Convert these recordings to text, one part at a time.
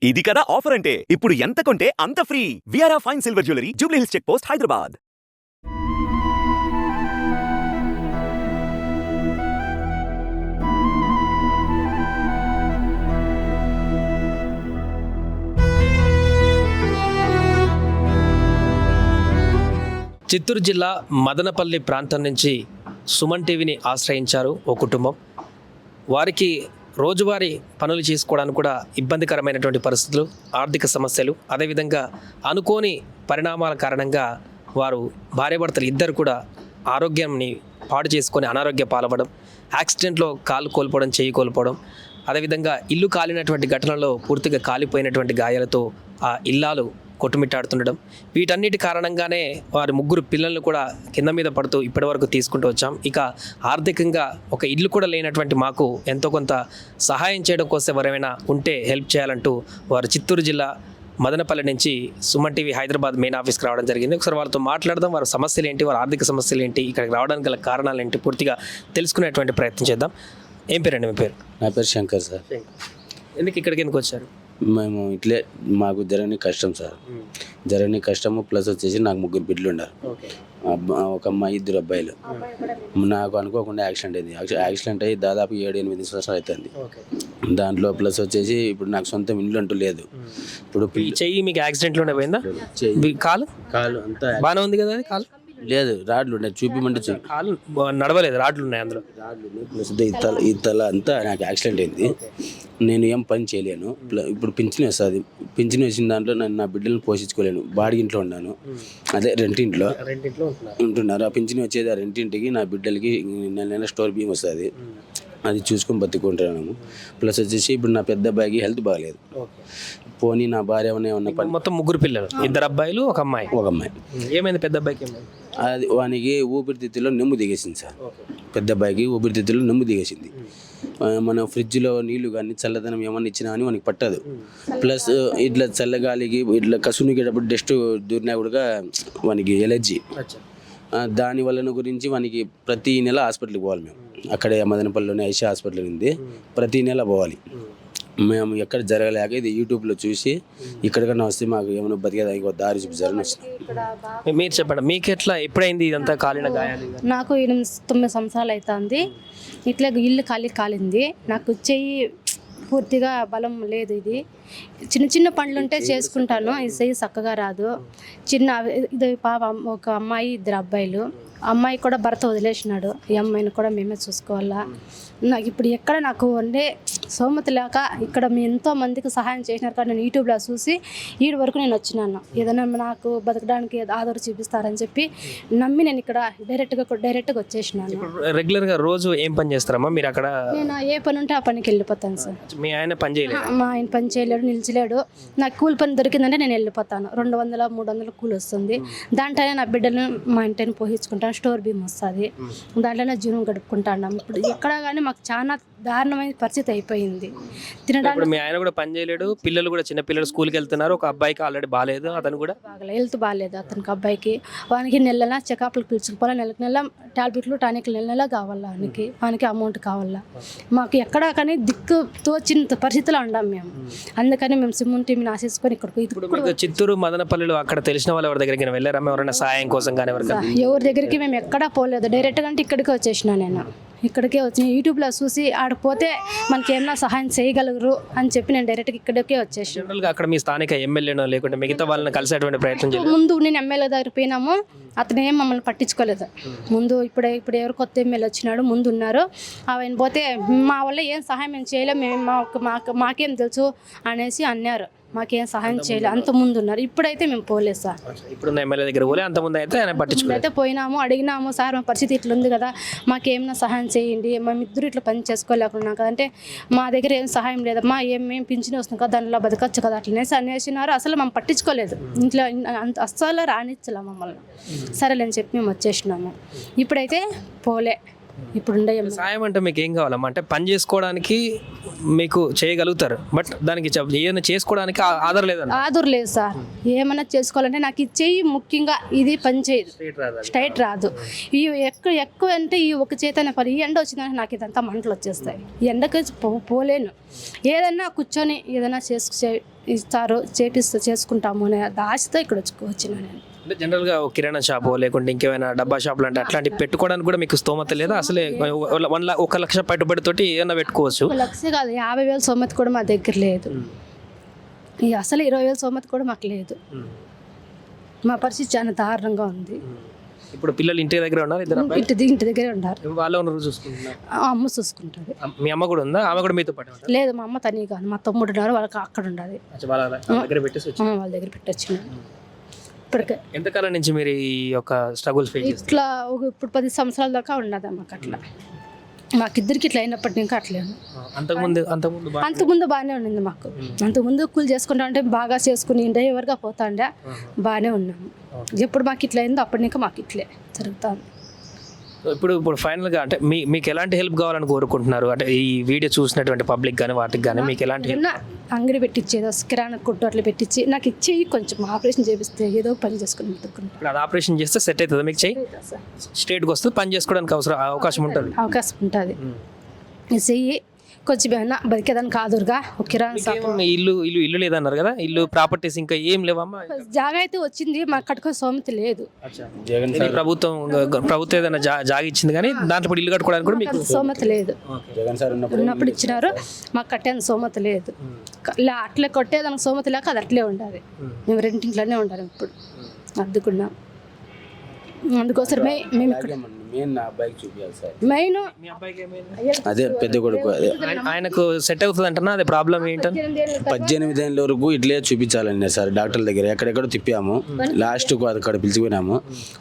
ఇది కదా ఆఫర్ అంటే ఇప్పుడు ఎంత కొంటే అంత ఫ్రీ. విఆర్ఆ fine silver jewellery, Jubilee Hills check post, Hyderabad. Chittoor జిల్లా మదనపల్లి ప్రాంతం నుంచి సుమన్ టీవీని ఆశ్రయించారు ఓ కుటుంబం. వారికి రోజువారీ పనులు చేసుకోవడానికి కూడా ఇబ్బందికరమైనటువంటి పరిస్థితులు, ఆర్థిక సమస్యలు, అదేవిధంగా అనుకోని పరిణామాల కారణంగా వారు భార్యాభర్తలు ఇద్దరు కూడా ఆరోగ్యాన్ని పాడు చేసుకొని అనారోగ్య పాలవడం, యాక్సిడెంట్లో కాలు కోల్పోవడం, చేయి కోల్పోవడం, అదేవిధంగా ఇల్లు కాలినటువంటి ఘటనలో పూర్తిగా కాలిపోయినటువంటి గాయాలతో ఆ ఇల్లాలు కొట్టుమిట్టాడుతుండడం, వీటన్నిటి కారణంగానే వారి ముగ్గురు పిల్లలను కూడా కింద మీద పడుతూ ఇప్పటివరకు తీసుకుంటూ వచ్చాం. ఇక ఆర్థికంగా ఒక ఇల్లు కూడా లేనటువంటి మాకు ఎంతో కొంత సహాయం చేయడం కోసం ఎవరైనా ఉంటే హెల్ప్ చేయాలంటూ వారు చిత్తూరు జిల్లా మదనపల్లి నుంచి సుమన్ టీవీ హైదరాబాద్ మెయిన్ ఆఫీస్కి రావడం జరిగింది. ఒకసారి వాళ్ళతో మాట్లాడదాం, వారి సమస్యలు ఏంటి, వారి ఆర్థిక సమస్యలు ఏంటి, ఇక్కడికి రావడానికి గల కారణాలు ఏంటి పూర్తిగా తెలుసుకునేటువంటి ప్రయత్నం చేద్దాం. ఏం పేరండి మీ పేరు? నా పేరు శంకర్ సార్. ఎందుకు ఎందుకు వచ్చారు? మేము ఇట్లే మాకు జరగని కష్టం సార్, జరగని కష్టము ప్లస్ వచ్చేసి నాకు ముగ్గురు బిడ్డలు ఉన్నారు. ఒక అమ్మాయి, ఇద్దరు అబ్బాయిలు. నాకు అనుకోకుండా యాక్సిడెంట్ అయింది. యాక్సిడెంట్ అయ్యి దాదాపు 7-8 సంవత్సరాలు అవుతుంది. దాంట్లో ప్లస్ వచ్చేసి ఇప్పుడు నాకు సొంతం ఇల్లు అంటూ లేదు. ఇప్పుడు చెయ్యి మీకు యాక్సిడెంట్లోనే పోయిందా? కాలు కాలు అంతా బాగానే ఉంది కదా? అది కాలు లేదు, రాడ్లు ఉన్నాయి, చూపిమంటే కాలు నడవలేదు, రాడ్లు ఉన్నాయి అందులో. రాడ్లు ఉన్నాయి ప్లస్ ఈ తల అంతా నాకు యాక్సిడెంట్ అయింది. నేను ఏం పని చేయలేను. ఇప్పుడు పింఛన్ వస్తుంది, పింఛన్ వచ్చిన దాంట్లో నేను నా బిడ్డలను పోషించుకోలేను. బాడీ ఇంట్లో ఉన్నాను, అదే రెంటింట్లో ఉంటున్నారు. ఆ పింఛన్ వచ్చేది ఆ రెంటింటికి, నా బిడ్డలకి నెల స్టోర్ బియ్యం వస్తుంది, అది చూసుకొని బతుకుంటున్నాము. ప్లస్ వచ్చేసి ఇప్పుడు నా పెద్ద అబ్బాయికి హెల్త్ బాగాలేదు. పోనీ నా భార్య ఏమన్నా పని. మొత్తం ముగ్గురు పిల్లలు, ఇద్దరు అబ్బాయిలు, ఒక అమ్మాయి. ఏమైంది పెద్ద అబ్బాయికి? అది వానికి ఊపిరితిత్తులో నెమ్ము దిగేసింది సార్. పెద్ద అబ్బాయికి ఊపిరితిత్తులో నెమ్ము దిగేసింది. మన ఫ్రిడ్జ్లో నీళ్లు కానీ చల్లదనం ఏమన్నా ఇచ్చినా అని వానికి పట్టదు. ప్లస్ ఇట్లా చల్లగాలికి ఇట్లా కసునికేటప్పుడు డస్ట్ దూరినా కూడా వానికి ఎలర్జీ. దాని వలన గురించి వానికి ప్రతి నెల హాస్పిటల్కి పోవాలి. మేము అక్కడే మదనపల్లిలోనే ఐషా హాస్పిటల్ ఉంది, ప్రతి నెల పోవాలి. మేము ఎక్కడ జరగలేక ఇది యూట్యూబ్లో చూసి ఇక్కడికన్నా వస్తే మాకు ఏమైనా బతికేదానికి దారి చూపించాలని వచ్చినాం. మీరు చెప్పండి, మీకు ఎట్లా ఎప్పుడైంది ఇదంతా కాలిన గాయాలు? నాకు 8-9 సంవత్సరాలు అవుతుంది. ఇట్లా ఇల్లు కాలింది. నాకు చెయ్యి పూర్తిగా బలం లేదు. ఇది చిన్న చిన్న పనులు ఉంటే చేసుకుంటాను, ఈ చెయ్యి చక్కగా రాదు. ఇది పాప, ఒక అమ్మాయి, ఇద్దరు అబ్బాయిలు. అమ్మాయి కూడా భర్త వదిలేసినాడు, ఈ అమ్మాయిని కూడా మేమే చూసుకోవాలా. నాకు ఇప్పుడు ఎక్కడ నాకు అంటే సోమత లేక ఇక్కడ మీ ఎంతో మందికి సహాయం చేసినారు కానీ నేను యూట్యూబ్లో చూసి ఈడు వరకు నేను వచ్చినాను. ఏదైనా నాకు బతకడానికి ఆధార్ చూపిస్తారని చెప్పి నమ్మి నేను ఇక్కడ డైరెక్ట్గా వచ్చేసినాను. రెగ్యులర్గా రోజు ఏం పని చేస్తారమ్మా మీరు అక్కడ? నేను ఏ పని ఉంటే ఆ పనికి వెళ్ళిపోతాను సార్. మీ ఆయన పని చేయలేదు? మా ఆయన పని చేయలేడు, నిలిచలేడు. నాకు కూలి పని దొరికిందంటే నేను వెళ్ళిపోతాను. 200-300 కూలి వస్తుంది. దాంట్లోనే నా బిడ్డలను మా ఇంటిని పోషించుకుంటాను, స్టోర్ బియ్యం వస్తుంది, దాంట్లోనే జీవనం గడుపుకుంటాను. ఇప్పుడు ఎక్కడ కానీ మాకు చాలా దారుణమైన పరిస్థితి అయిపోయింది. తినడానికి మీ ఆయన కూడా పని చేయలేడు, పిల్లలు కూడా చిన్న పిల్లలు స్కూల్కి వెళ్తున్నారు. ఒక అబ్బాయికి ఆల్రెడీ బాగాలేదు, అతను కూడా హెల్త్ బాగాలేదు అతనికి, అబ్బాయికి. వానికి నెల చెకప్లకు పిలుచుకుపోవాలి, నెల టాబ్లెట్లు టానిక్లు నెల కావాలా, వానికి అమౌంట్ కావాలా. మాకు ఎక్కడా కానీ దిక్కు తోచిన పరిస్థితిలో ఉండాం మేము. అందుకని మేము సుమన్ టీవీని ఆశించుకొని ఇక్కడికి చిత్తూరు మదనపల్లిలో అక్కడ తెలిసిన వాళ్ళు ఎవరి దగ్గరికి వెళ్ళారమ్మా? ఎవరైనా సహాయం కోసం కానీ ఎవరి దగ్గరికి మేము ఎక్కడా పోలేదు. డైరెక్ట్గా అంటే ఇక్కడికే వచ్చేసిన నేను. ఇక్కడికే వచ్చిన యూట్యూబ్లో చూసి ఆడిపోతే మనకి ఏమన్నా సహాయం చేయగలరు అని చెప్పి నేను డైరెక్ట్గా ఇక్కడికే వచ్చేసాను. జనరల్గా అక్కడ మీ స్థానిక ఎమ్మెల్యేనో లేకుంటే మిగతా వాళ్ళని కలిసేటువంటి ప్రయత్నం చేయాలి. ముందు నేను ఎమ్మెల్యే దగ్గర పోయినాము, అతను ఏం మమ్మల్ని పట్టించుకోలేదు. ముందు ఇప్పుడు ఎవరు కొత్త ఎమ్మెల్యే వచ్చినాడు, ముందు ఉన్నారు. ఆయన పోతే మా వల్ల ఏం సహాయం మేము చేయలేము, మేము మాకేం తెలుసు అనేసి అన్నారు. మాకేం సహాయం చేయలేదు, అంత ముందు ఉన్నారు. ఇప్పుడైతే మేము పోలేదు సార్. ఇప్పుడున్న ఎమ్మెల్యే దగ్గర పోలే, అంత ముందు అయితే ఆయన పట్టించుకోలేదు. అయితే పోయినాము, అడిగినాము, సార్ మా పరిస్థితి ఇట్లా ఉంది కదా, మాకేమైనా సహాయం చేయండి, మేమిద్దరు ఇట్లా పని చేసుకోలేకున్నాం కదా అంటే మా దగ్గర ఏం సహాయం లేదమ్మా, మేము పింఛన్ వస్తుంది కదా, దానిలో బతకచ్చు కదా అట్లనేసి అనేసినారు. అసలు మేము పట్టించుకోలేదు, ఇంట్లో అస్సలు రానిచ్చలే మమ్మల్ని. సరేలేని చెప్పి మేము వచ్చేసినాము. ఇప్పుడైతే ఇప్పుడు ఉండే సాయం అంటే మీకు ఏం కావాలమ్మా అంటే పని చేసుకోవడానికి మీకు చేయగలుగుతారు బట్ దానికి ఏదైనా చేసుకోవడానికి ఆధారం లేదన్న ఆదురు లేదు సార్. ఏమన్నా చేసుకోవాలంటే నాకు ఇచ్చేయి ముఖ్యంగా ఇది పని చేయదు, స్ట్రైట్ రాదు. ఈ ఎక్కువ అంటే ఈ ఒక చేతన పని ఈ ఎండ వచ్చిందంటే నాకు ఇదంతా మంటలు వచ్చేస్తాయి. ఈ ఎండకి పోలేను. ఏదన్నా కూర్చొని ఏదైనా ఇస్తారు చేసుకుంటాము అనే ఆశతో ఇక్కడ వచ్చిన నేను. అంటే జనరల్గా కిరాణా షాపు లేకుంటే ఇంకేమైనా డబ్బా షాపులు అంటే అట్లాంటివి పెట్టుకోవడానికి కూడా మీకు స్తోమత లేదా? అసలే 1 లక్ష పెట్టుబడితోటి ఏమైనా పెట్టుకోవచ్చు. 1 లక్ష కాదు, 50,000 సొమ్మతి కూడా మా దగ్గర లేదు. అసలు 20,000 సొమ్మతి కూడా మాకు లేదు. మా పరిస్థితి చాలా దారుణంగా ఉంది. ఇప్పుడు పిల్లలు ఇంటి దగ్గర ఉన్నారు, ఇద్దరు ఇంటి దగ్గరే ఉన్నారు. వాళ్ళ చూసుకుంటున్నారు, అమ్మ చూసుకుంటుంది. మీ అమ్మ కూడా ఉందా? ఆమె కూడా మీతో పాటు లేదు, మా అమ్మ తనీ కాదు, మా తమ్ముడు ఉన్నారు, వాళ్ళకి అక్కడ ఉండాలి. వాళ్ళ దగ్గర పెట్టొచ్చు. ఇప్పటికే ఎంతకాలం నుంచి మీరు ఈ యొక్క స్ట్రగుల్స్ ఫేస్ చేస్తారు? ఇట్లా ఇప్పుడు 10 సంవత్సరాల దాకా ఉన్నది మాకు. అట్లా మాకిద్దరికి ఇట్లా అయినప్పటి నుంచి అట్లేను. అంతకుముందు బాగానే ఉండింది మాకు. అంతకుముందు కూలి చేసుకుంటా అంటే బాగా చేసుకుని డ్రైవర్గా పోతాండే బాగానే ఉన్నాము. ఎప్పుడు మాకు ఇట్లా అయిందో అప్పటి నుంచి మాకు ఇట్లే జరుగుతుంది. ఇప్పుడు ఫైనల్గా అంటే మీకు ఎలాంటి హెల్ప్ కావాలని కోరుకుంటున్నారు? అంటే ఈ వీడియో చూసినటువంటి పబ్లిక్ కానీ వాటికి కానీ మీకు ఎలాంటి అంగడి పెట్టించేదో కిరాణా కొట్టు అట్లా పెట్టించి నాకు ఇచ్చేయి, కొంచెం ఆపరేషన్ చేపిస్తే ఏదో పని చేసుకుని ఇప్పుడు అది ఆపరేషన్ చేస్తే సెట్ అవుతుంది మీకు? చెయ్యి స్ట్రేట్గా వస్తుంది, పని చేసుకోవడానికి అవకాశం ఉంటుంది. చెయ్యి కొంచెం ఏమన్నా బతికేదానికి కాదురుగా ఒక కిరాణా షాప్. ఇల్లు లేదన్నారు కదా, ఇల్లు ప్రాపర్టీస్ ఇంకా ఏం లేవమ్మా? జాగా అయితే వచ్చింది, మాకు కట్టుకునే సోమతి లేదు. ప్రభుత్వం ఏదైనా జాగా ఇచ్చింది కానీ దాంట్లో ఇప్పుడు ఇల్లు కట్టుకోవడానికి కూడా మీకు సోమతి లేదు. ఉన్నప్పుడు ఇచ్చినారు, మాకు కట్టేదానికి సోమతి లేదు. అట్లే కొట్టేదానికి సోమతి లేక అది అట్లే ఉండాలి. మేము రెండింట్లోనే ఉండాలి. ఇప్పుడు అద్దుకున్నాం. అందుకోసమే మేము మెయిన్ అదే పెద్ద కొడుకు ఆయనకు సెట్ అవుతుంది అంటున్నా. అదే ప్రాబ్లం ఏంటంటే 18 ఏళ్ళ వరకు ఇట్లే చూపించాలండి సార్. డాక్టర్ల దగ్గర ఎక్కడెక్కడ తిప్పాము, లాస్ట్కు అక్కడ పిలిచిపోయినాము.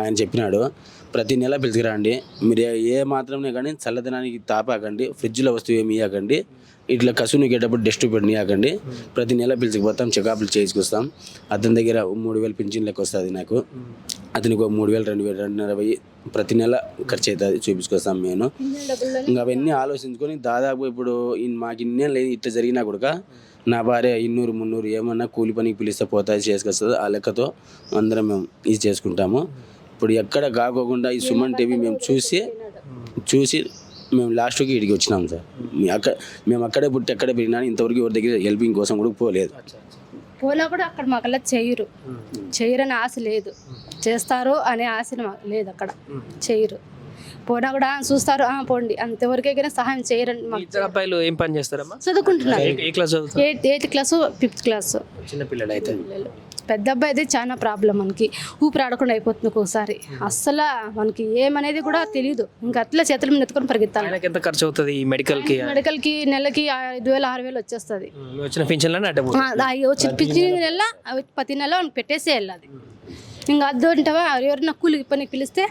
ఆయన చెప్పినాడు ప్రతి నెల పిలిచిరండి, మీరు ఏ మాత్రమే కానీ చల్లదనానికి తాపాకండి, ఫ్రిడ్జ్లో వస్తువు ఏమి ఇవ్వకండి, ఇట్లా కసును గేటప్పుడు డస్ట్ పెట్టియాకండి, ప్రతి నెల పిలిచిపోతాం, చెకప్లు చేసుకొస్తాం. అతని దగ్గర 3,000 పింఛన్ లెక్క వస్తుంది నాకు, అతనికి 3,000 2,000 2,500 ప్రతి నెల ఖర్చు అవుతుంది, చూపించుకొస్తాం మేము. ఇంకా అవన్నీ ఆలోచించుకొని దాదాపు ఇప్పుడు మాకు ఇన్నే లేదు ఇట్లా జరిగినా కూడా నా భార్య 200 300 ఏమన్నా కూలి పనికి పిలిస్తే పోతాయి చేసుకొస్తుంది. ఆ లెక్కతో అందరం మేము ఇది చేసుకుంటాము. ఇప్పుడు ఎక్కడ కాకోకుండా ఈ సుమన్ టీవీ మేము చూసి మేము లాస్ట్కి ఇడికి వచ్చినాం సార్. మేము అక్కడే పుట్టి అక్కడే పెరిగినా, ఇంతవరకు ఎవరి దగ్గర హెల్పింగ్ కోసం కూడా పోలేదు. పోనా కూడా అక్కడ మాకల్లా చేయరని ఆశ లేదు, చేస్తారు అనే ఆశ మాకు లేదు. అక్కడ చేయరు, పోనా కూడా చూస్తారు, పోండి అంతవరకే కానీ సహాయం చేయరని. అబ్బాయిలు ఏం పని చేస్తారమ్మా? చదువుకుంటున్నారు. 8th క్లాసు 5th క్లాసు చిన్నపిల్లలు అయితే. పెద్ద అబ్బాయి అయితే చాలా ప్రాబ్లం, మనకి ఊపిరి ఆడకుండా అయిపోతుంది ఒక్కోసారి. అస్సలు మనకి ఏమనేది కూడా తెలియదు. ఇంకా అట్లా చేతుల మీద ఎత్తుకొని పరిగెత్తాలి. ఎంత ఖర్చు అవుతుంది మెడికల్కి నెలకి 5,000 6,000 వచ్చేస్తుంది. వచ్చిన పింఛన్లని వచ్చిన పింఛన్ నెల ప్రతి నెల పెట్టేసే వెళ్ళాలి. ఇంకా అద్దు అంటావా, ఎవరైనా కూలి పని పిలిస్తే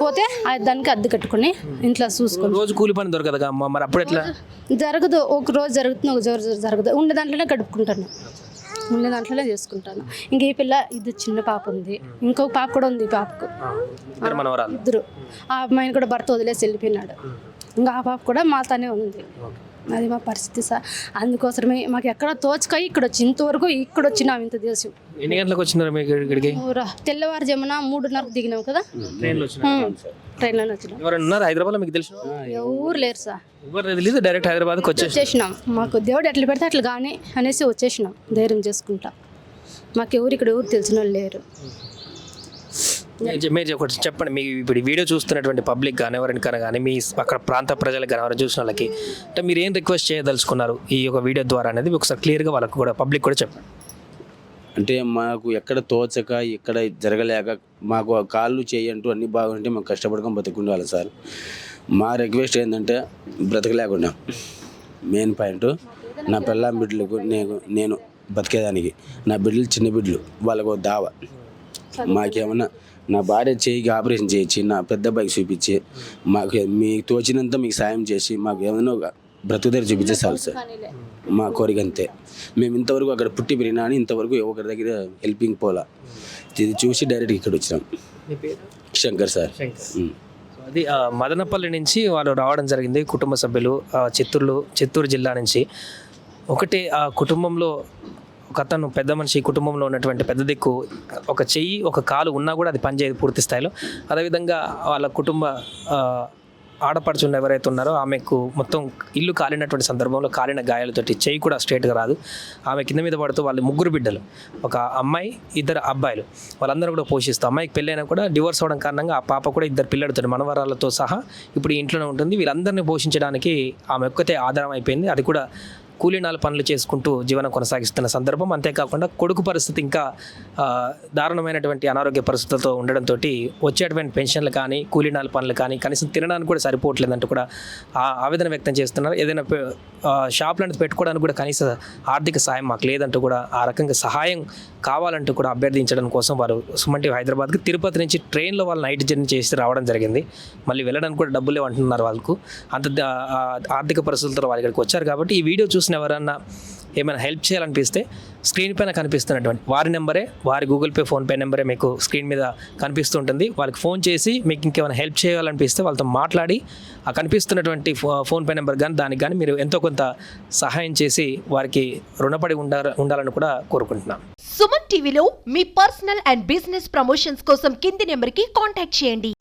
పోతే దానికి అద్దె కట్టుకుని ఇంట్లో చూసుకోండి. రోజు కూలి పని దొరకదు అమ్మ, మరి అప్పుడు ఎట్లా? జరగదు, ఒక రోజు జరుగుతుంది, ఒక రోజు జరగదు. ఉండే దాంట్లోనే గడుపుకుంటాను, ఉండే దాంట్లోనే చేసుకుంటాను. ఇంక ఈ పిల్ల ఇది చిన్న పాప ఉంది, ఇంకొక పాప కూడా ఉంది. ఈ పాపకు 2. ఆ అమ్మాయిని కూడా భర్త వదిలేసి వెళ్ళిపోయినాడు. ఇంకా ఆ పాప కూడా మాతోనే ఉంది. అది మా పరిస్థితి సార్. అందుకోసమే మాకు ఎక్కడ తోచుకాయి ఇక్కడ వచ్చి ఇంతవరకు ఇక్కడ వచ్చినాం. ఇంత దేశం. ఎన్ని గంటలకు వచ్చినారు మీకు ఇక్కడికి? తెల్లవారుజామున 3:30కు దిగినాం కదా, ట్రైన్లోనే వచ్చినాం. ఎవరన్నా హైదరాబాద్లో మీకు తెలుసు? ఎవరు లేరు సార్, ఎవరు తెలియదు. డైరెక్ట్ హైదరాబాద్కి వచ్చేసినాం. మాకు దేవుడు ఎట్లా పెడితే అట్లా కానీ అనేసి వచ్చేసినాం ధైర్యం చేసుకుంటా. మాకు ఇక్కడ ఎవరు తెలిసిన వాళ్ళు లేరు. మీరు ఒకటి చెప్పండి, మీ ఇప్పుడు వీడియో చూస్తున్నటువంటి పబ్లిక్ కానీ ఎవరికైనా కానీ మీ అక్కడ ప్రాంత ప్రజలకు కానీ ఎవరైనా చూసిన వాళ్ళకి అంటే మీరు ఏం రిక్వెస్ట్ చేయదలుచుకున్నారు ఈ యొక్క వీడియో ద్వారా అనేది ఒకసారి క్లియర్గా వాళ్ళకు కూడా పబ్లిక్ కూడా చెప్పండి. అంటే మాకు ఎక్కడ తోచక ఎక్కడ జరగలేక మాకు కాళ్ళు చేయంటూ అన్నీ బాగుంటే మేము కష్టపడకుండా బతుకుండాలి సార్. మా రిక్వెస్ట్ ఏంటంటే బ్రతకలేకుండా మెయిన్ పాయింట్ నా పిల్లం బిడ్డలకు నేను బతికేదానికి, నా బిడ్డలు చిన్న బిడ్డలు వాళ్ళకు దావ. మాకేమన్నా నా భార్య చేయికి ఆపరేషన్ చేయించి నా పెద్ద అబ్బాయికి చూపించి మాకు మీకు తోచినంత మీకు సాయం చేసి మాకు ఏమైనా బ్రతుకుదారి చూపించే చాలు సార్. మా కోరిక అంతే. మేము ఇంతవరకు అక్కడ పుట్టి పెరిగినా అని ఇంతవరకు ఒకరి దగ్గర హెల్పింగ్ పోలా. ఇది చూసి డైరెక్ట్ ఇక్కడ వచ్చినాం. శంకర్ సార్. అది మదనపల్లి నుంచి వాళ్ళు రావడం జరిగింది కుటుంబ సభ్యులు చిత్తూరు జిల్లా నుంచి. ఒకటి ఆ కుటుంబంలో ఒక అతను పెద్ద మనిషి, కుటుంబంలో ఉన్నటువంటి పెద్ద దిక్కు, ఒక చెయ్యి ఒక కాలు ఉన్నా కూడా అది పనిచేయదు పూర్తి స్థాయిలో. అదేవిధంగా వాళ్ళ కుటుంబ ఆడపడుచున్న ఎవరైతే ఉన్నారో ఆమెకు మొత్తం ఇల్లు కాలినటువంటి సందర్భంలో కాలిన గాయాలతోటి చెయ్యి కూడా స్ట్రేట్గా రాదు. ఆమె కింద మీద పడుతూ వాళ్ళు 3 బిడ్డలు, ఒక అమ్మాయి 2 అబ్బాయిలు, వాళ్ళందరూ కూడా పోషిస్తూ, అమ్మాయికి పెళ్ళైనా కూడా డివోర్స్ అవ్వడం కారణంగా ఆ పాప కూడా 2 పిల్లలతో మనవరాలతో సహా ఇప్పుడు ఈ ఇంట్లోనే ఉంటుంది. వీళ్ళందరినీ పోషించడానికి ఆమె ఒక్కతే ఆధారం అయిపోయింది. అది కూడా కూలీనాల పనులు చేసుకుంటూ జీవనం కొనసాగిస్తున్న సందర్భం. అంతేకాకుండా కొడుకు పరిస్థితి ఇంకా దారుణమైనటువంటి అనారోగ్య పరిస్థితులతో ఉండడంతో వచ్చేటువంటి పెన్షన్లు కానీ కూలీనాల పనులు కానీ కనీసం తినడానికి కూడా సరిపోవట్లేదంటూ కూడా ఆవేదన వ్యక్తం చేస్తున్నారు. ఏదైనా షాప్లను పెట్టుకోవడానికి కూడా కనీస ఆర్థిక సాయం మాకు లేదంటూ కూడా ఆ రకంగా సహాయం కావాలంటూ కూడా అభ్యర్థించడం కోసం వారు సుమన్ టీవీ హైదరాబాద్కి తిరుపతి నుంచి ట్రైన్లో వాళ్ళు నైట్ జర్నీ చేసి రావడం జరిగింది. మళ్ళీ వెళ్ళడానికి కూడా డబ్బులు లేవంటున్నారు వాళ్ళకు. అంత ఆర్థిక పరిస్థితులతో వాళ్ళు ఇక్కడికి వచ్చారు. కాబట్టి ఈ వీడియో చూసిన ఎవరన్నా ఏమైనా హెల్ప్ చేయాలనిపిస్తే స్క్రీన్ పైన కనిపిస్తున్నటువంటి వారి నెంబరే, వారి గూగుల్ పే, ఫోన్పే నెంబరే మీకు స్క్రీన్ మీద కనిపిస్తుంటుంది. వాళ్ళకి ఫోన్ చేసి మీకు ఇంకేమైనా హెల్ప్ చేయాలనిపిస్తే వాళ్ళతో మాట్లాడి ఆ కనిపిస్తున్నటువంటి ఫోన్పే నెంబర్ కానీ దానికి కానీ మీరు ఎంతో కొంత సహాయం చేసి వారికి రుణపడి ఉండాలని కూడా కోరుకుంటున్నాను. సుమన్ టీవీలో మీ పర్సనల్ అండ్ బిజినెస్ ప్రమోషన్స్ కోసం కింది నెంబర్కి కాంటాక్ట్ చేయండి.